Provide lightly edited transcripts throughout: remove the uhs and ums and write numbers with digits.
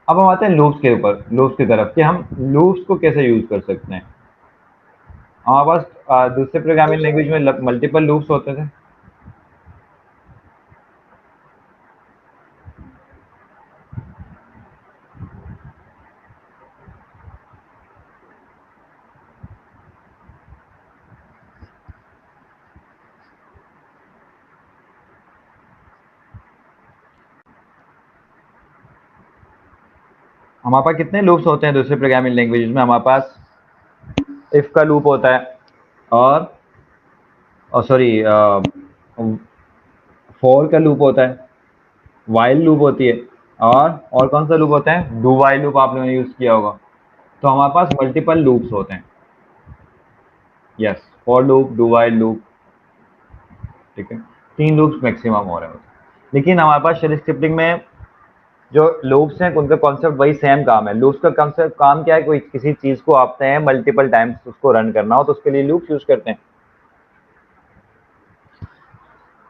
अब हम आते हैं लूप्स के ऊपर, लूप्स की तरफ कि हम लूप्स को कैसे यूज कर सकते हैं। हमारे पास दूसरे प्रोग्रामिंग लैंग्वेज में मल्टीपल लूप्स होते थे। हमारे पास कितने लूप्स होते हैं दूसरे प्रोग्रामिंग लैंग्वेज में? हमारे पास इफ का लूप होता है, और सॉरी फॉर का लूप होता है, वाइल लूप होती है, और कौन सा लूप होता है? डू वाइल लूप आप लोगों ने यूज किया होगा। तो हमारे पास मल्टीपल लूप्स होते हैं। Yes, for loop, do while loop, ठीक है, 3 लूप्स मैक्सिमम हो रहे होते हैं। लेकिन हमारे पास शेल स्क्रिप्टिंग में जो लूप्स हैं उनका कॉन्सेप्ट वही सेम काम है। लूप्स का कॉन्सेप्ट काम क्या है? कोई किसी चीज को आपने हैं मल्टीपल टाइम्स उसको रन करना हो तो उसके लिए लूप्स यूज करते हैं।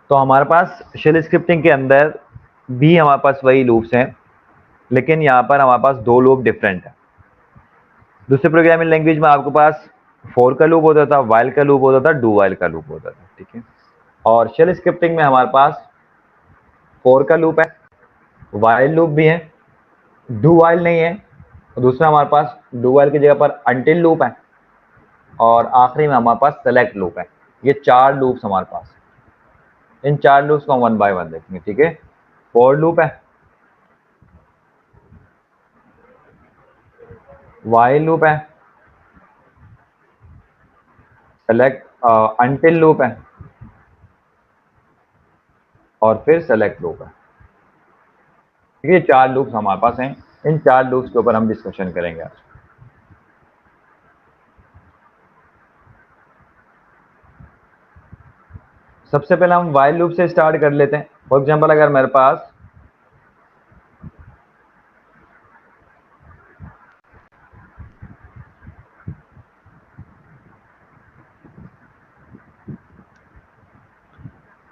तो हमारे पास शेल स्क्रिप्टिंग के अंदर भी हमारे पास वही लूप्स हैं, लेकिन यहाँ पर हमारे पास 2 लूप डिफरेंट है। दूसरे प्रोग्रामिंग लैंग्वेज में आपके पास फॉर का लूप होता था, वाइल का लूप होता था, डू वाइल का लूप होता था, ठीक है। और शेल स्क्रिप्टिंग में हमारे पास फॉर का लूप है, वाइल लूप भी है, डू वाइल नहीं है। और दूसरा हमारे पास डू वाइल की जगह पर अनटिल लूप है, और आखिरी में हमारे पास सेलेक्ट लूप है। ये 4 लूप्स हमारे पास हैं। इन 4 लूप्स को हम वन बाय वन देखेंगे, ठीक है। फॉर लूप है, वाइल लूप है, सेलेक्ट अनटिल लूप है, और फिर सेलेक्ट लूप है, ठीक है। ये 4 लूप्स हमारे पास हैं। इन 4 लूप्स के ऊपर हम डिस्कशन करेंगे आज। सबसे पहले हम वाइल लूप से स्टार्ट कर लेते हैं। फॉर एग्जांपल, अगर मेरे पास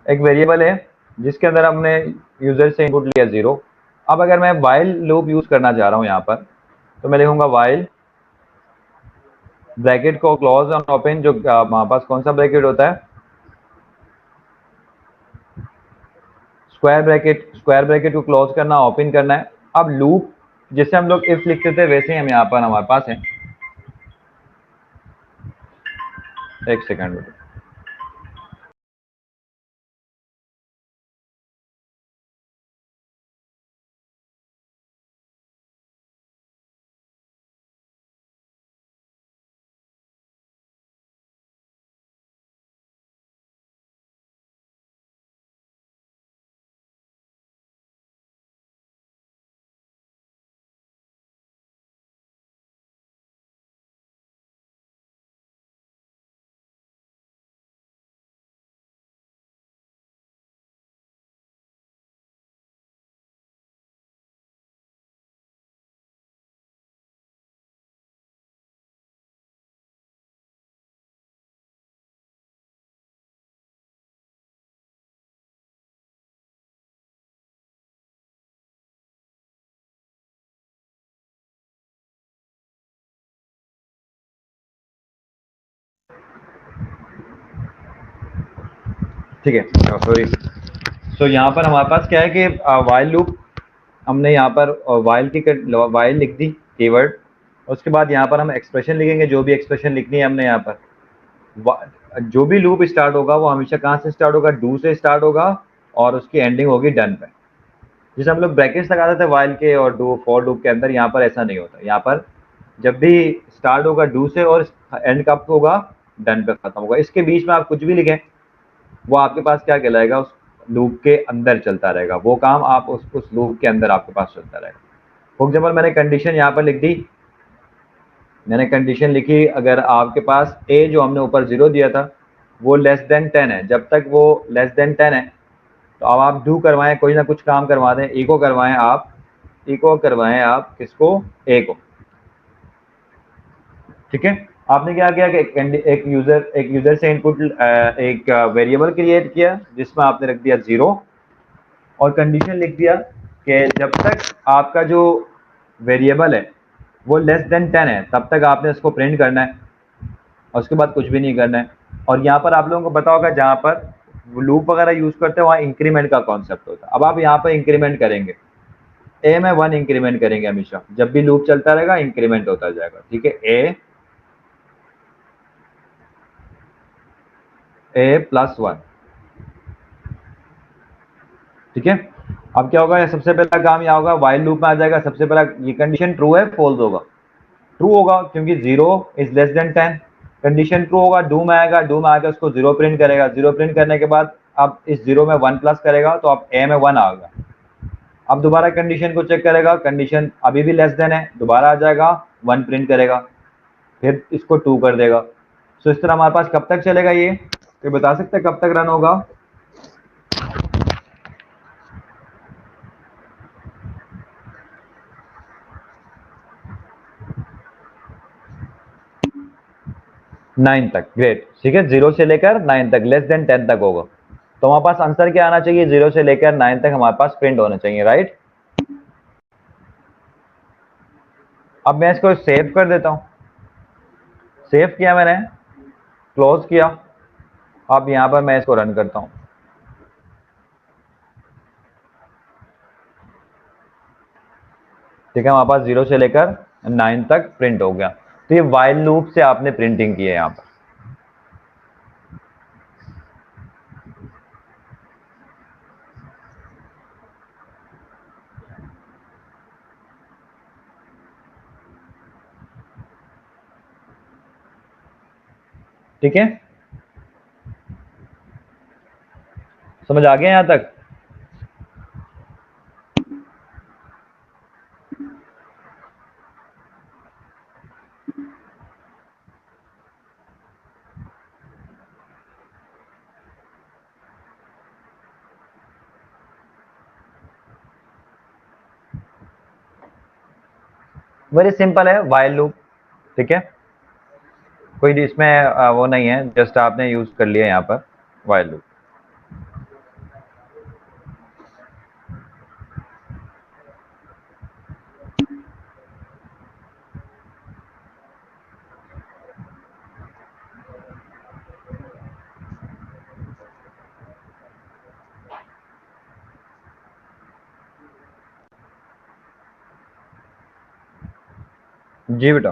एक वेरिएबल है जिसके अंदर हमने यूजर से इनपुट लिया 0। अब अगर मैं वाइल लूप यूज करना चाह रहा हूं यहां पर, तो मैं लिखूंगा वाइल, ब्रैकेट को क्लोज और ओपन। जो हमारे पास कौन सा ब्रैकेट होता है? Square bracket. स्क्वायर ब्रैकेट को क्लोज करना, ओपन करना है। अब लूप जैसे हम लोग इफ लिखते थे वैसे ही हम यहाँ पर हमारे पास है। एक सेकंड। ठीक है, सॉरी। सो यहाँ पर हमारे पास क्या है कि वाइल लूप, हमने यहाँ पर वाइल लिख दी कीवर्ड। उसके बाद यहाँ पर हम एक्सप्रेशन लिखेंगे, जो भी एक्सप्रेशन लिखनी है हमने यहाँ पर। जो भी लूप स्टार्ट होगा वो हमेशा कहाँ से स्टार्ट होगा? डू से स्टार्ट होगा, और उसकी एंडिंग होगी डन पे। जैसे हम लोग ब्रैकेट्स लगा देते हैं वाइल के और डू फॉर लूप के अंदर, यहाँ पर ऐसा नहीं होता। यहाँ पर जब भी स्टार्ट होगा डू से और एंड कब होगा? डन पे खत्म होगा। इसके बीच में आप कुछ भी लिखें, वो आपके पास क्या कहलाएगा? उस लूप के अंदर चलता रहेगा। वो काम आप उस लूप के अंदर आपके पास चलता रहेगा। फॉर एग्जाम्पल, मैंने कंडीशन यहाँ पर लिख दी। मैंने कंडीशन लिखी, अगर आपके पास ए जो हमने ऊपर 0 दिया था वो लेस देन 10 है, जब तक वो लेस देन 10 है तो अब आप डू करवाएं, कोई ना कुछ काम करवा दें, इको करवाएं आप, इको करवाएं आप किसको? ए को, ठीक है। आपने क्या किया कि एक यूजर से इनपुट, एक वेरिएबल क्रिएट किया जिसमें आपने रख दिया 0, और कंडीशन लिख दिया कि जब तक आपका जो वेरिएबल है वो लेस देन 10 है, तब तक आपने इसको प्रिंट करना है और उसके बाद कुछ भी नहीं करना है। और यहाँ पर आप लोगों को पता होगा जहाँ पर लूप वगैरह यूज करते हैं वहाँ इंक्रीमेंट का कॉन्सेप्ट होता है। अब आप यहाँ पर इंक्रीमेंट करेंगे, ए में 1 इंक्रीमेंट करेंगे, हमेशा जब भी लूप चलता रहेगा इंक्रीमेंट होता जाएगा, ठीक है। ए प्लस 1, ठीक है। अब क्या होगा, सबसे पहला काम यहाँ होगा, वाइल लूप में आ जाएगा, सबसे पहला ये कंडीशन ट्रू है फॉल्स होगा, ट्रू होगा क्योंकि 0 is less than 10। Condition true होगा, डू में आएगा, डू में आकर उसको 0 प्रिंट करेगा, 0 प्रिंट करने के बाद अब इस 0 में 1 प्लस करेगा तो अब ए में 1 आ गया। अब दोबारा कंडीशन को चेक करेगा, कंडीशन अभी भी लेस देन है, दोबारा आ जाएगा 1 प्रिंट करेगा, फिर इसको 2 कर देगा। सो इस तरह हमारे पास कब तक चलेगा ये, तो बता सकते हैं कब तक रन होगा? नाइन तक, ग्रेट, ठीक है। 0 से लेकर 9 तक, लेस देन 10 तक होगा। तो हमारे पास आंसर क्या आना चाहिए, 0 से लेकर 9 तक हमारे पास प्रिंट होना चाहिए, राइट। अब मैं इसको सेव कर देता हूं, सेव किया मैंने, क्लोज किया। अब यहां पर मैं इसको रन करता हूं, ठीक है। हमारे पास 0 से लेकर 9 तक प्रिंट हो गया। तो ये वाइल लूप से आपने प्रिंटिंग की है यहां पर, ठीक है। समझ आ गया यहां तक? वेरी सिंपल है वाइल लूप, ठीक है। कोई इसमें वो नहीं है, जस्ट आपने यूज कर लिया यहाँ पर वाइल लूप। जी बेटा,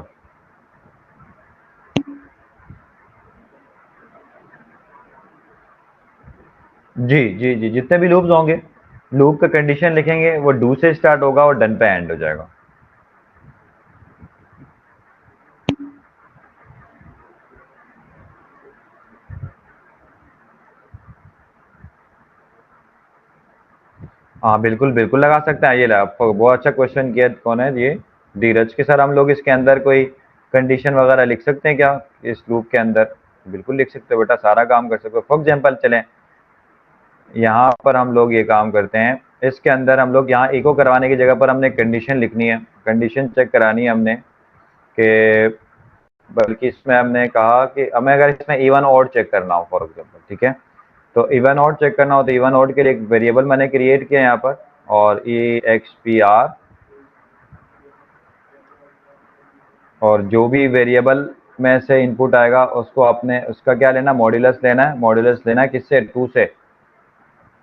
जी जी जी, जितने भी लूप्स होंगे, लूप का कंडीशन लिखेंगे, वो डू से स्टार्ट होगा और डन पे एंड हो जाएगा। हाँ बिल्कुल बिल्कुल लगा सकते हैं। ये बहुत अच्छा क्वेश्चन किया, कौन है ये? धीरज के सर, हम लोग इसके अंदर कोई कंडीशन वगैरह लिख सकते हैं क्या इस लूप के अंदर? बिल्कुल लिख सकते हो बेटा, सारा काम कर सकते हो। फॉर एग्जाम्पल चलें, यहाँ पर हम लोग ये काम करते हैं, इसके अंदर हम लोग यहाँ इको करवाने की जगह पर हमने कंडीशन लिखनी है, कंडीशन चेक करानी है हमने कि, बल्कि इसमें हमने कहा कि हमें अगर इसमें इवन ऑड चेक करना हो फॉर एग्जाम्पल, ठीक है, तो इवन ऑड चेक करना हो तो इवन ऑड के लिए एक वेरिएबल मैंने क्रिएट किया यहाँ पर, और EXPR, और जो भी वेरिएबल में से इनपुट आएगा उसको आपने उसका क्या लेना, मॉड्यूलस लेना है। मॉड्यूलस लेना है किससे? 2 से,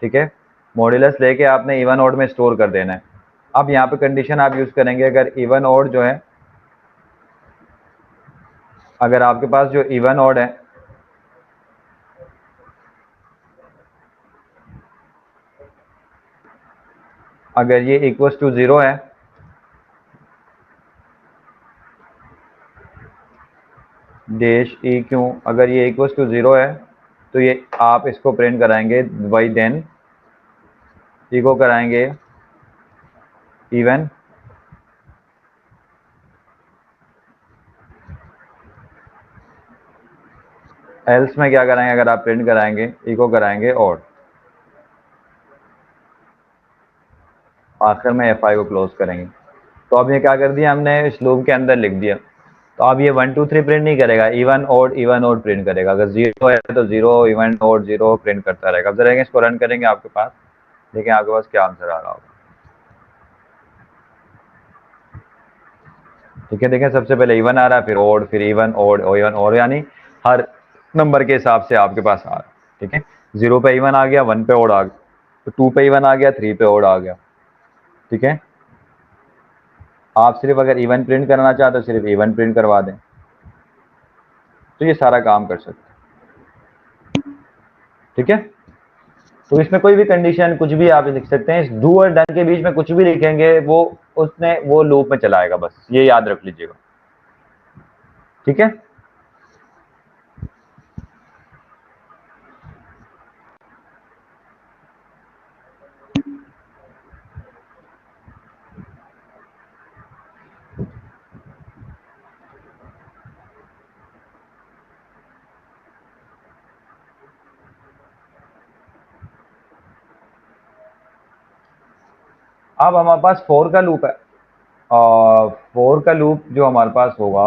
ठीक है। मॉड्यूलस लेके आपने इवन ऑड में स्टोर कर देना है। अब यहाँ पे कंडीशन आप यूज करेंगे, अगर इवन ऑड जो है, अगर आपके पास जो इवन ऑड है, अगर ये इक्वल्स टू 0 है, डैश ई क्यों, अगर ये इक्वल्स टू 0 है तो ये आप इसको प्रिंट कराएंगे वाई देन इको कराएंगे इवन, एल्स में क्या कराएंगे, अगर आप प्रिंट कराएंगे इको कराएंगे और आखिर में FI को क्लोज करेंगे। तो अब ये क्या कर दिया हमने, इस लूप के अंदर लिख दिया। तो अब ये 1 2 3 प्रिंट नहीं करेगा, इवन ऑड प्रिंट करेगा। अगर 0 है तो 0, इवन ऑड 0 प्रिंट करता रहेगा। अब जरा इसको रन करेंगे आपके पास, देखिए आपके पास क्या आंसर आ रहा होगा। ठीक है, देखें सबसे पहले इवन आ रहा है, फिर ओड, फिर इवन, ओड, इवन, ओड, यानी हर नंबर के हिसाब से आपके पास आ रहा है। ठीक है, 0 पे इवन आ गया, 1 पे ओड आ गया, तो 2 पे इवन आ गया, 3 पे ओड आ गया। ठीक है, आप सिर्फ अगर इवन प्रिंट करना चाहते हो सिर्फ इवन प्रिंट करवा दें, तो ये सारा काम कर सकते हैं। ठीक है, तो इसमें कोई भी कंडीशन कुछ भी आप लिख सकते हैं, इस डू और डन के बीच में कुछ भी लिखेंगे वो उसने वो लूप में चलाएगा, बस ये याद रख लीजिएगा। ठीक है, अब हमारे पास फोर का लूप है, और फोर का लूप जो हमारे पास होगा,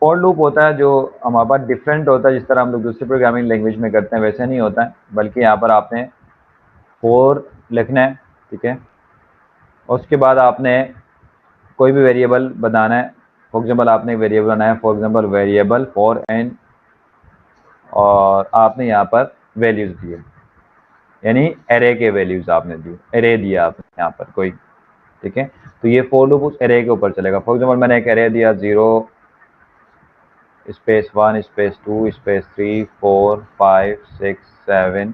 फॉर लूप होता है जो हमारे पास डिफरेंट होता है, जिस तरह हम लोग दूसरी प्रोग्रामिंग लैंग्वेज में करते हैं वैसे नहीं होता है, बल्कि यहाँ पर आपने फोर लिखना है। ठीक है, और उसके बाद आपने कोई भी वेरिएबल बनाना है। फॉर एग्जाम्पल आपने एक वेरिएबल बनाया, for example variable for N, और आपने यहाँ पर वैल्यूज दिए, यानी एरे के वैल्यूज आपने दिए, एरे दिया आपने यहाँ पर कोई। ठीक है, तो ये फोर लूप उस एरे के ऊपर चलेगा। फॉर एग्जाम्पल मैंने एक एरे दिया 0 स्पेस 1 स्पेस 2 स्पेस 3 4 5 6 7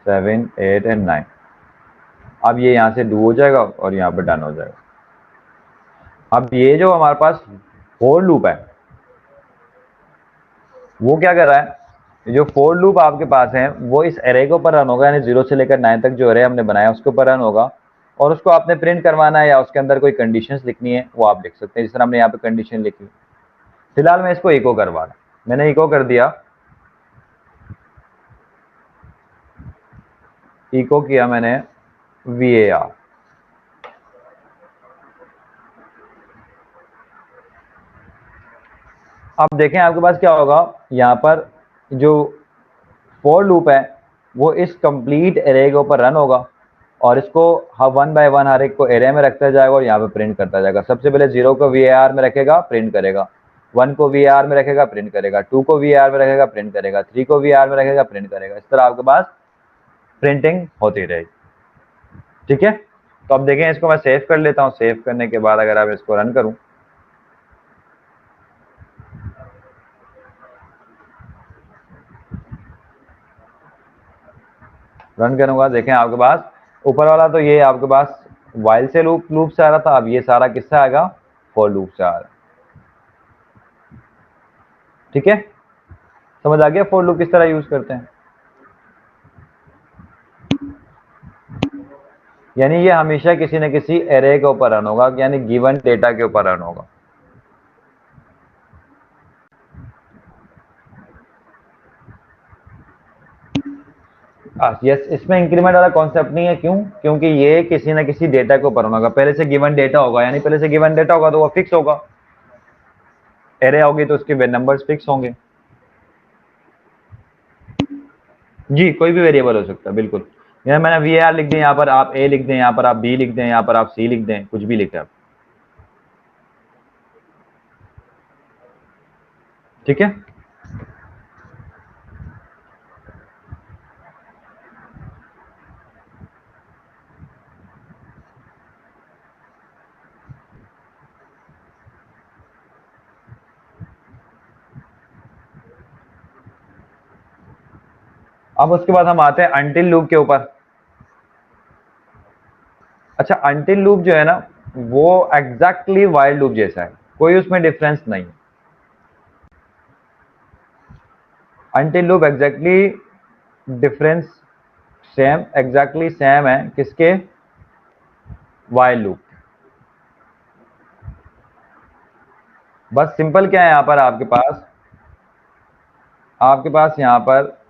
7 8 एंड 9। अब ये यहाँ से डू हो जाएगा और यहाँ पर डन हो जाएगा। अब ये जो हमारे पास फोर लूप है वो क्या कर रहा है, जो फोर लूप आपके पास है वो इस एरे के ऊपर रन होगा, यानी 0 से लेकर 9 तक जो एरे हमने बनाया उसके ऊपर रन होगा, और उसको आपने प्रिंट करवाना है या उसके अंदर कोई कंडीशंस लिखनी है वो आप लिख सकते हैं, जिस तरह हमने यहाँ पे कंडीशन लिखी। फिलहाल मैं इसको इको करवा रहा, मैंने इको कर दिया, इको किया मैंने VAR। अब देखें आपके पास क्या होगा, यहाँ पर जो फोर लूप है वो इस कंप्लीट एरे के ऊपर रन होगा, और इसको वन बाय वन हर एक को एरे में रखता जाएगा और यहाँ पे प्रिंट करता जाएगा। सबसे पहले 0 को VAR में रखेगा, प्रिंट करेगा, 1 को VAR में रखेगा, प्रिंट करेगा, 2 को VAR में रखेगा, प्रिंट करेगा, 3 को VAR में रखेगा, प्रिंट करेगा। इस तरह आपके पास प्रिंटिंग होती रहेगी। ठीक है, तो अब देखें इसको मैं सेव कर लेता हूँ। सेव करने के बाद अगर आप इसको रन करूँ, रन करूंगा, देखें आपके पास ऊपर वाला तो ये आपके पास वाइल से लूप से आ रहा था, अब ये सारा किससे आएगा, फॉर लूप से आ रहा है। ठीक है, समझ आ गया फॉर लूप किस तरह यूज करते हैं। यानी ये हमेशा किसी न किसी एरे के ऊपर रन होगा, यानी गिवन डेटा के ऊपर रन होगा। यस, इसमें इंक्रीमेंट वाला कॉन्सेप्ट नहीं है। क्यों? क्योंकि ये किसी न किसी डेटा के ऊपर रन होगा, पहले से गिवन डेटा होगा, यानी पहले से गिवन डेटा होगा तो वो फिक्स होगा, एरे होगी तो उसके नंबर्स फिक्स होंगे। जी, कोई भी वेरिएबल हो सकता है, बिल्कुल। यहाँ मैंने VAR लिख दिया, यहाँ पर आप A लिख दें, यहाँ पर आप B लिख दें, यहाँ पर आप C लिख दें, कुछ भी लिखें आप। ठीक है, अब उसके बाद हम आते हैं अनटिल लूप के ऊपर। अच्छा, अनटिल लूप जो है ना वो एग्जैक्टली वाइल लूप जैसा है, कोई उसमें डिफरेंस नहीं। Until loop exactly difference same, exactly same है किसके, वाइल लूप। बस सिंपल क्या है यहाँ पर आपके पास यहाँ पर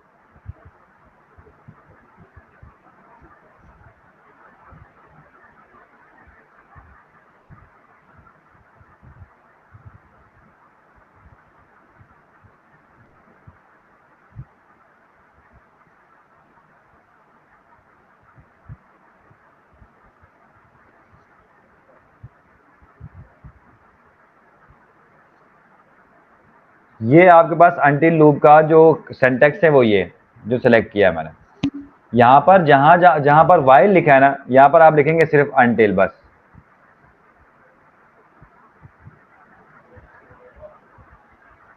ये आपके पास अनटिल लूप का जो सिंटैक्स है वो ये जो सेलेक्ट किया है मैंने। यहाँ पर जहां पर वाइल लिखा है ना, यहाँ पर आप लिखेंगे सिर्फ अनटिल बस।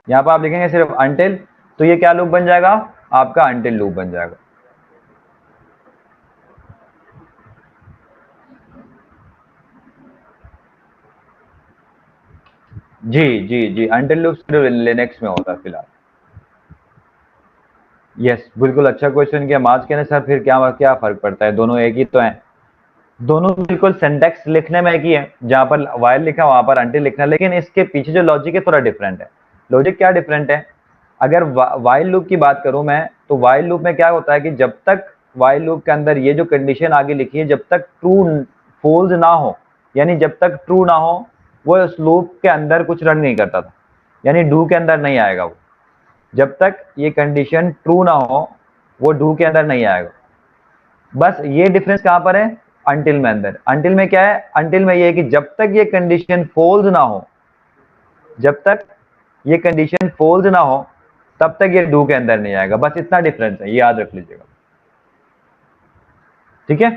यहाँ पर आप लिखेंगे सिर्फ अनटिल, तो ये क्या लूप बन जाएगा? आपका अनटिल लूप बन जाएगा। जी जी जी, अनटिल लूप सिर्फ लिनक्स में होता है फिलहाल। यस, बिल्कुल अच्छा क्वेश्चन किया। मार्च के ने सर फिर क्या क्या फर्क पड़ता है, दोनों एक ही तो हैं। दोनों बिल्कुल सिंटैक्स लिखने में एक ही है, जहां पर वाइल लिखा वहां पर अनटिल लिखना, लेकिन इसके पीछे जो लॉजिक है थोड़ा डिफरेंट है। लॉजिक क्या डिफरेंट है? अगर वाइल लूप की बात करूं मैं, तो वाइल लूप में क्या होता है कि जब तक वाइल लूप के अंदर ये जो कंडीशन आगे लिखी है, जब तक ट्रू फॉल्स ना हो, यानी जब तक ट्रू ना हो, वो उस लूप के अंदर कुछ रन नहीं करता था, यानी डू के अंदर नहीं आएगा वो। जब तक ये कंडीशन ट्रू ना हो, वो डू के अंदर नहीं आएगा। बस ये डिफरेंस कहां पर है? अनटिल में अंदर। अनटिल में क्या है? अनटिल में ये है कि जब तक ये कंडीशन फॉल्स ना हो, जब तक ये कंडीशन फॉल्स ना हो, तब तक ये डू के अंदर नहीं आएगा। बस इतना डिफरेंस है, ये याद रख लीजिएगा। ठीक है,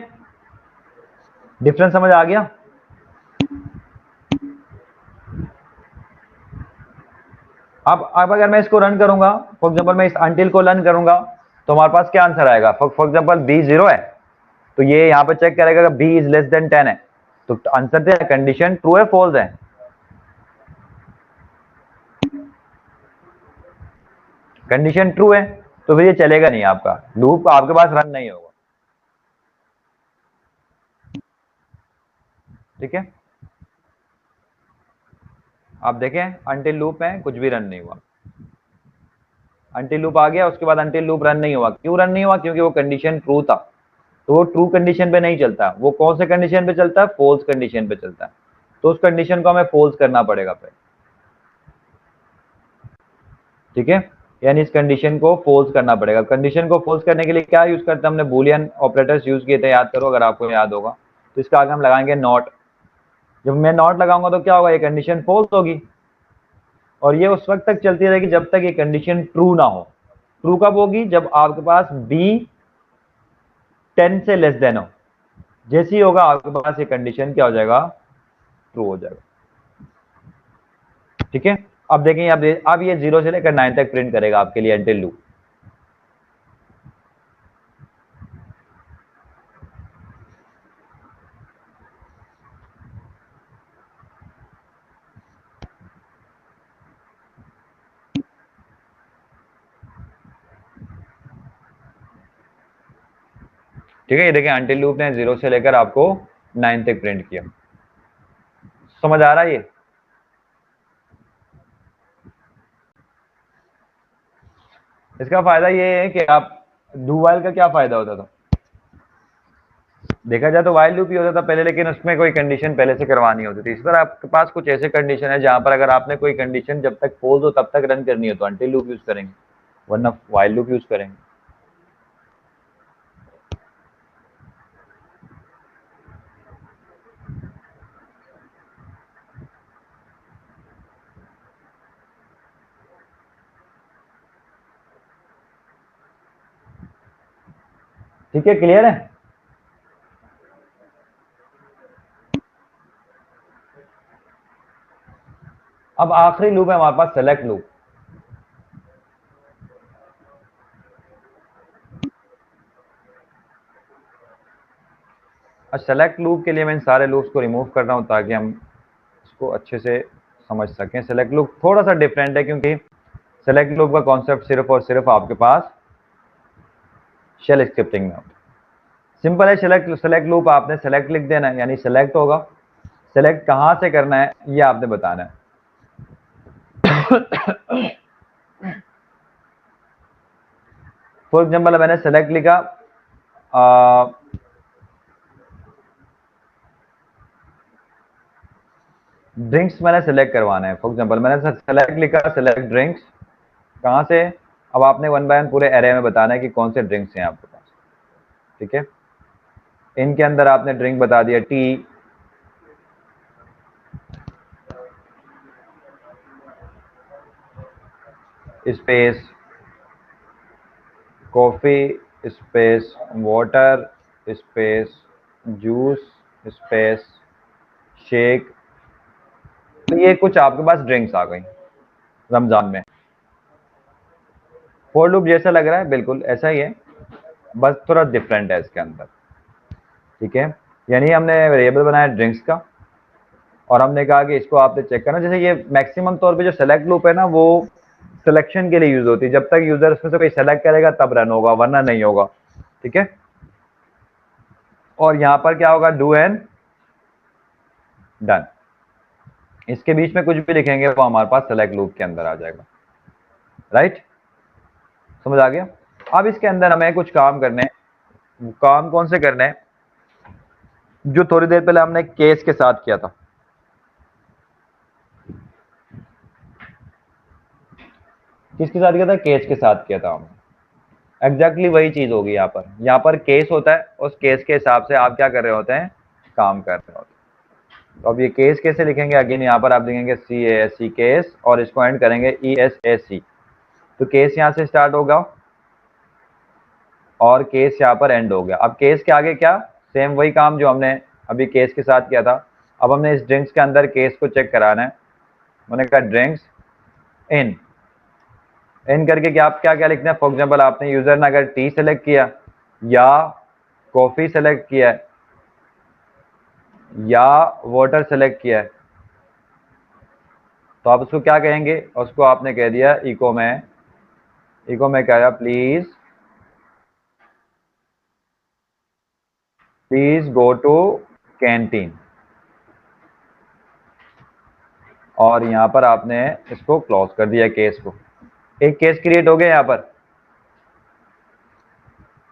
डिफरेंस समझ आ गया? अब अगर मैं इसको रन करूंगा, फॉर एग्जांपल मैं इस अनटिल को रन करूंगा, तो हमारे पास क्या आंसर आएगा? फॉर एग्जांपल बी 0 है, तो ये यहाँ पे चेक करेगा कि बी इज लेस देन 10 है, तो आंसर क्या है? कंडीशन ट्रू है फॉल्स है? कंडीशन ट्रू है, तो फिर ये चलेगा नहीं, आपका लूप आपके पास रन नहीं होगा। ठीक है, आप देखें अनटिल लूप में कुछ भी रन नहीं हुआ। अनटिल लूप आ गया, उसके बाद अनटिल लूप रन नहीं हुआ। क्यों रन नहीं हुआ? क्योंकि वो कंडीशन ट्रू था, तो वो ट्रू कंडीशन पे नहीं चलता। वो कौन से कंडीशन पे चलता है? फॉल्स कंडीशन पे चलता है। तो उस कंडीशन को हमें फॉल्स करना पड़ेगा फिर। ठीक है, यानी इस कंडीशन को फॉल्स करना पड़ेगा। कंडीशन को फॉल्स करने के लिए क्या यूज करते हैं? हमने बूलियन ऑपरेटर्स यूज किए थे, याद करो अगर आपको याद होगा। तो इसका आगे हम लगाएंगे नॉट। जब मैं नॉट लगाऊंगा तो क्या होगा? ये कंडीशन फॉल्स होगी, और ये उस वक्त तक चलती रहेगी जब तक ये कंडीशन ट्रू ना हो। ट्रू कब होगी? जब आपके पास बी 10 से लेस देन हो। जैसे ही होगा आपके पास ये कंडीशन क्या हो जाएगा? ट्रू हो जाएगा। ठीक है, अब देखें, अब ये 0 से लेकर 9 तक प्रिंट करेगा आपके लिए अनटिल लूप। ठीक है, ये देखें अनटिल लूप ने 0 से लेकर आपको 9 तक प्रिंट किया। समझ आ रहा है ये? इसका फायदा ये है कि आप डू वाइल का क्या फायदा होता था? देखा जाए तो वाइल लूप ही होता था पहले, लेकिन उसमें कोई कंडीशन पहले से करवानी होती थी। इस पर आपके पास कुछ ऐसे कंडीशन है जहां पर अगर आपने कोई कंडीशन जब तक फॉल्स हो तब तक रन करनी हो तो अनटिल लूप यूज करेंगे, वरना वाइल लूप यूज करेंगे। ठीक है, क्लियर है? अब आखिरी लूप है हमारे पास सेलेक्ट लूप। अब सेलेक्ट लूप के लिए मैं इन सारे लूप्स को रिमूव कर रहा हूं ताकि हम इसको अच्छे से समझ सकें। सेलेक्ट लूप थोड़ा सा डिफरेंट है, क्योंकि सेलेक्ट लूप का कॉन्सेप्ट सिर्फ और सिर्फ आपके पास शेल स्क्रिप्टिंग में होता है। सिंपल है, सेलेक्ट सेलेक्ट लूप आपने सेलेक्ट लिख देना है, यानी सेलेक्ट होगा। सेलेक्ट कहां से करना है ये आपने बताना है। फॉर एग्जाम्पल मैंने सेलेक्ट लिखा, ड्रिंक्स मैंने सेलेक्ट करवाना है। फॉर एग्जाम्पल मैंने सेलेक्ट लिखा, सेलेक्ट ड्रिंक्स। कहां से? अब आपने वन बाय वन पूरे एरे में बताना है कि कौन से ड्रिंक्स हैं आपके पास। ठीक है, इनके अंदर आपने ड्रिंक बता दिया, T, space coffee space water space juice space shake. तो ये कुछ आपके पास ड्रिंक्स आ गई रमज़ान में। फोर लूप जैसा लग रहा है, बिल्कुल ऐसा ही है, बस थोड़ा डिफरेंट है इसके अंदर। ठीक है, यानी हमने वेरिएबल बनाया ड्रिंक्स का, और हमने कहा कि इसको आपने चेक करना। जैसे ये मैक्सिमम तौर पे जो सेलेक्ट लूप है ना, वो सिलेक्शन के लिए यूज होती है, जब तक यूजर उसमें से कोई सेलेक्ट करेगा तब रन होगा, वरना नहीं होगा। ठीक है, और यहां पर क्या होगा, डू एंड डन। इसके बीच में कुछ भी लिखेंगे वो हमारे पास सेलेक्ट लूप के अंदर आ जाएगा। राइट, समझ आ गया। अब इसके अंदर हमें कुछ काम करने हैं। काम कौन से करने हैं, जो थोड़ी देर पहले हमने केस के साथ किया था। किसके साथ किया था, केस के साथ किया था हमने। एग्जैक्टली वही चीज होगी यहाँ पर। यहाँ पर केस होता है, उस केस के हिसाब से आप क्या कर रहे होते हैं, काम कर रहे होते हैं। तो अब ये केस कैसे लिखेंगे, अगेन यहाँ पर आप लिखेंगे सी ए एस सी केस, और इसको एंड करेंगे ई एस ए सी। तो केस यहाँ से स्टार्ट होगा और केस यहाँ पर एंड हो गया। अब केस के आगे क्या, सेम वही काम जो हमने अभी केस के साथ किया था। अब हमने इस ड्रिंक्स के अंदर केस को चेक कराना है। मैंने कहा ड्रिंक्स इन, इन करके क्या आप क्या क्या लिखना है। फॉर एग्जाम्पल आपने यूजर ने अगर टी सेलेक्ट किया या कॉफी सेलेक्ट किया है या वाटर सेलेक्ट किया है, तो आप उसको क्या कहेंगे, उसको आपने कह दिया इको में कह दिया प्लीज गो टू कैंटीन, और यहां पर आपने इसको क्लोज कर दिया केस को। एक केस क्रिएट हो गया यहाँ पर।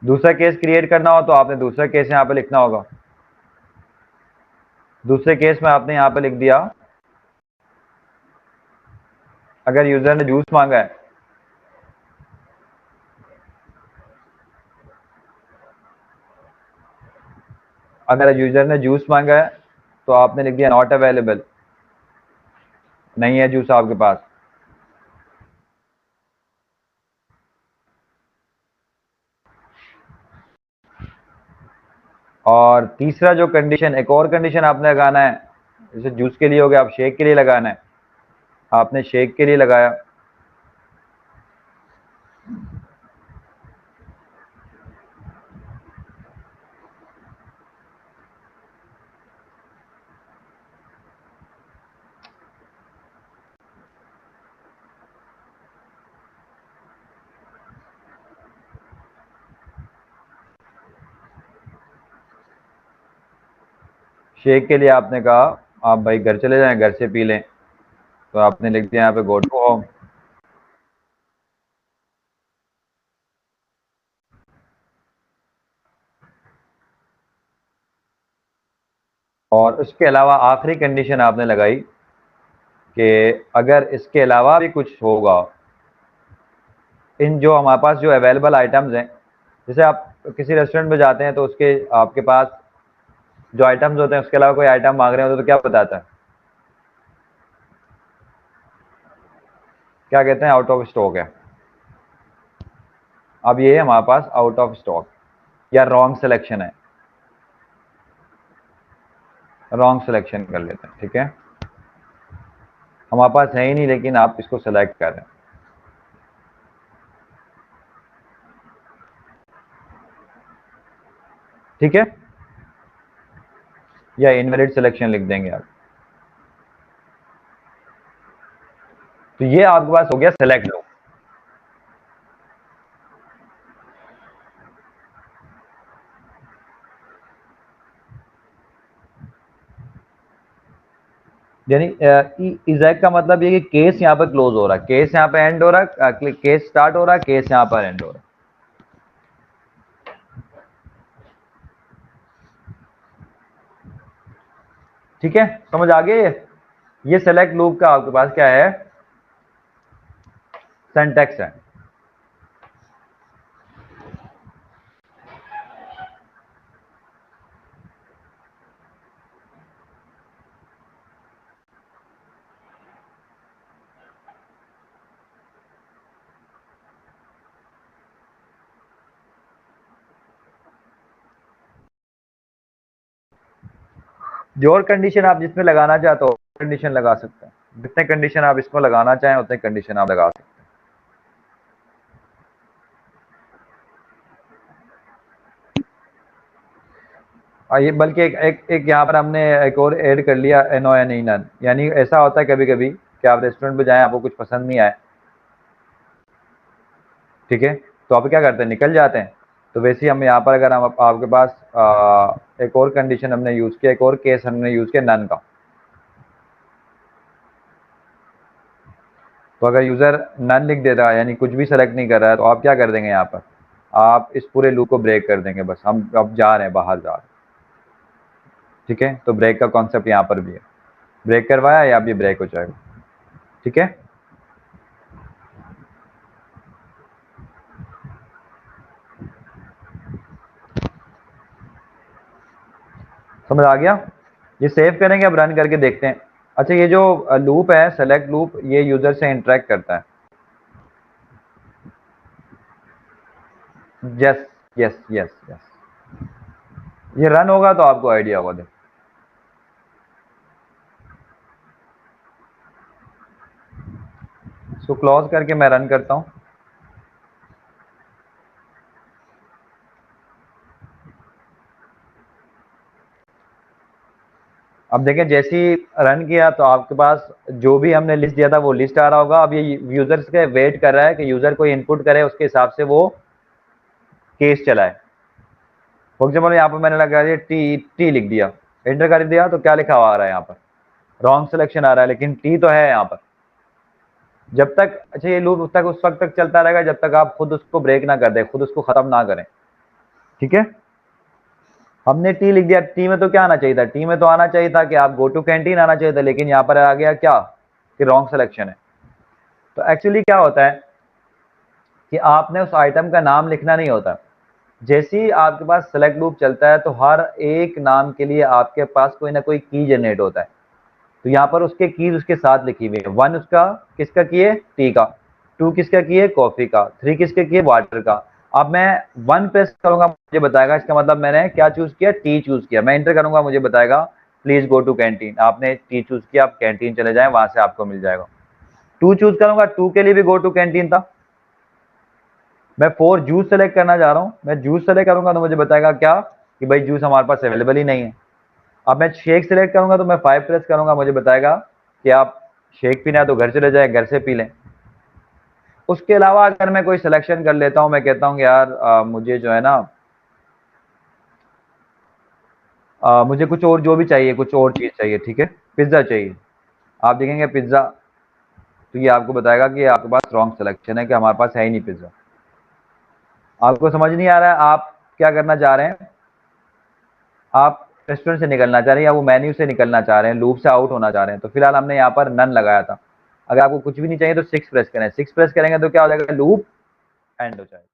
दूसरा केस क्रिएट करना हो तो आपने दूसरा केस यहाँ पे लिखना होगा। दूसरे केस में आपने यहाँ पे लिख दिया, अगर यूजर ने जूस मांगा है, अगर यूजर ने जूस मांगा है तो आपने लिख दिया नॉट अवेलेबल, नहीं है जूस आपके पास। और तीसरा जो कंडीशन, एक और कंडीशन आपने लगाना है, जैसे जूस के लिए हो गया, आप शेक के लिए लगाना है, आपने शेक के लिए लगाया। शेक के लिए आपने कहा आप भाई घर चले जाएं, घर से पी लें, तो आपने लिख दिया यहाँ पे गो टू होम। और उसके अलावा आखिरी कंडीशन आपने लगाई कि अगर इसके अलावा भी कुछ होगा, इन जो हमारे पास जो अवेलेबल आइटम्स हैं, जैसे आप किसी रेस्टोरेंट में जाते हैं तो उसके आपके पास जो आइटम्स होते हैं उसके अलावा कोई आइटम मांग रहे होते तो क्या बताता है, क्या कहते हैं, आउट ऑफ स्टॉक है। अब ये हमारे पास आउट ऑफ स्टॉक या रॉन्ग सिलेक्शन है, रॉन्ग सिलेक्शन कर लेते हैं। ठीक है, हमारे पास है ही नहीं लेकिन आप इसको सेलेक्ट कर रहे हैं। ठीक है, या इनवैलिड सिलेक्शन लिख देंगे आप। तो ये आपके पास हो गया सेलेक्ट लो। यानी इजैक का मतलब ये कि केस यहाँ पर क्लोज हो रहा है, केस यहाँ पे एंड हो रहा है, केस स्टार्ट हो रहा है, केस यहाँ पर एंड हो रहा है। ठीक है, समझ आ गया। ये सेलेक्ट लूप का आपके पास क्या है, सिंटैक्स है। जो और कंडीशन आप जिसमें लगाना चाहते हो कंडीशन लगा सकते हैं, जितने कंडीशन आप इसमें लगाना चाहें उतने कंडीशन आप लगा सकते हैं। और ये बल्कि एक यहाँ पर हमने एक और ऐड कर लिया, नो एनी नन, यानी ऐसा होता है कभी कभी कि आप रेस्टोरेंट पे जाएं, आपको कुछ पसंद नहीं आए, ठीक है, तो आप क्या करते हैं, निकल जाते हैं। तो वैसे ही हम यहाँ पर अगर हम आपके पास एक और कंडीशन हमने यूज़ किया, एक और केस हमने यूज़ किया नन का। तो अगर यूज़र नन लिख देता है यानी कुछ भी सेलेक्ट नहीं कर रहा है, तो आप क्या कर देंगे यहाँ पर, आप इस पूरे लूप को ब्रेक कर देंगे, बस हम अब जा रहे हैं, बाहर जा रहे हैं, ठीक है। तो ब्रेक का कॉन्सेप्ट यहाँ पर भी है, ब्रेक करवाया या अब ये ब्रेक हो जाएगा, ठीक है। समझ आ गया। ये सेव करेंगे, अब रन करके देखते हैं। अच्छा, ये जो लूप है सेलेक्ट लूप, ये यूजर से इंटरेक्ट करता है। यस यस यस यस, ये रन होगा तो आपको आइडिया होगा। देखो इसको क्लोज करके मैं रन करता हूँ। अब देखें, जैसे ही रन किया तो आपके पास जो भी हमने लिस्ट दिया था वो लिस्ट आ रहा होगा। अब ये यूजर्स के वेट कर रहा है कि यूजर कोई इनपुट करे, उसके हिसाब से वो केस चलाए। फॉर एग्जाम्पल यहाँ पर मैंने लगा दिया टी, टी लिख दिया, एंटर कर दिया, तो क्या लिखा हुआ आ रहा है यहाँ पर, रॉन्ग सिलेक्शन आ रहा है, लेकिन टी तो है यहाँ पर। जब तक, अच्छा ये लूप उस वक्त तक चलता रहेगा जब तक आप खुद उसको ब्रेक ना कर दे, खुद उसको खत्म ना करें, ठीक है। हमने टी लिख दिया, टी में तो क्या आना चाहिए था, टी में तो आना चाहिए था कि आप गो टू कैंटीन आना चाहिए था, लेकिन यहाँ पर आ गया क्या कि रॉन्ग सिलेक्शन है। तो एक्चुअली क्या होता है कि आपने उस आइटम का नाम लिखना नहीं होता। जैसे ही आपके पास सेलेक्ट लूप चलता है तो हर एक नाम के लिए आपके पास कोई ना कोई की जनरेट होता है। तो यहाँ पर उसके कीज उसके साथ लिखी हुई है। वन उसका किसका की है, टी का। टू किसका की है, कॉफी का। थ्री किसके की है, वाटर का। अब मैं वन प्रेस करूंगा, मुझे बताएगा, इसका मतलब मैंने क्या चूज किया, टी चूज किया। मैं इंटर करूंगा, मुझे बताएगा प्लीज गो टू कैंटीन। आपने टी चूज किया, आप कैंटीन चले जाए, वहां से आपको मिल जाएगा। टू चूज करूंगा, टू के लिए भी गो टू कैंटीन था। मैं फोर जूस सेलेक्ट करना चाह रहा हूँ, मैं जूस सेलेक्ट करूंगा तो मुझे बताएगा क्या कि भाई जूस हमारे पास अवेलेबल ही नहीं है। अब मैं शेक सिलेक्ट करूंगा तो मैं फाइव प्रेस करूंगा, मुझे बताएगा कि आप शेक पीना है तो घर चले जाए, घर से पी लें। उसके अलावा अगर मैं कोई सिलेक्शन कर लेता हूं, मैं कहता हूं यार मुझे जो है ना मुझे कुछ और जो भी चाहिए, कुछ और चीज़ चाहिए, ठीक है, पिज्ज़ा चाहिए। आप देखेंगे पिज्ज़ा, तो ये आपको बताएगा कि आपके पास रॉन्ग सिलेक्शन है, कि हमारे पास है ही नहीं पिज्ज़ा। आपको समझ नहीं आ रहा है आप क्या करना चाह रहे हैं, आप रेस्टोरेंट से निकलना चाह रहे हैं या वो मेन्यू से निकलना चाह रहे हैं, लूप से आउट होना चाह रहे हैं। तो फिलहाल हमने यहाँ पर नन लगाया था। अगर आपको कुछ भी नहीं चाहिए तो सिक्स प्रेस करें, सिक्स प्रेस करेंगे तो क्या हो जाएगा, लूप एंड हो जाएगा।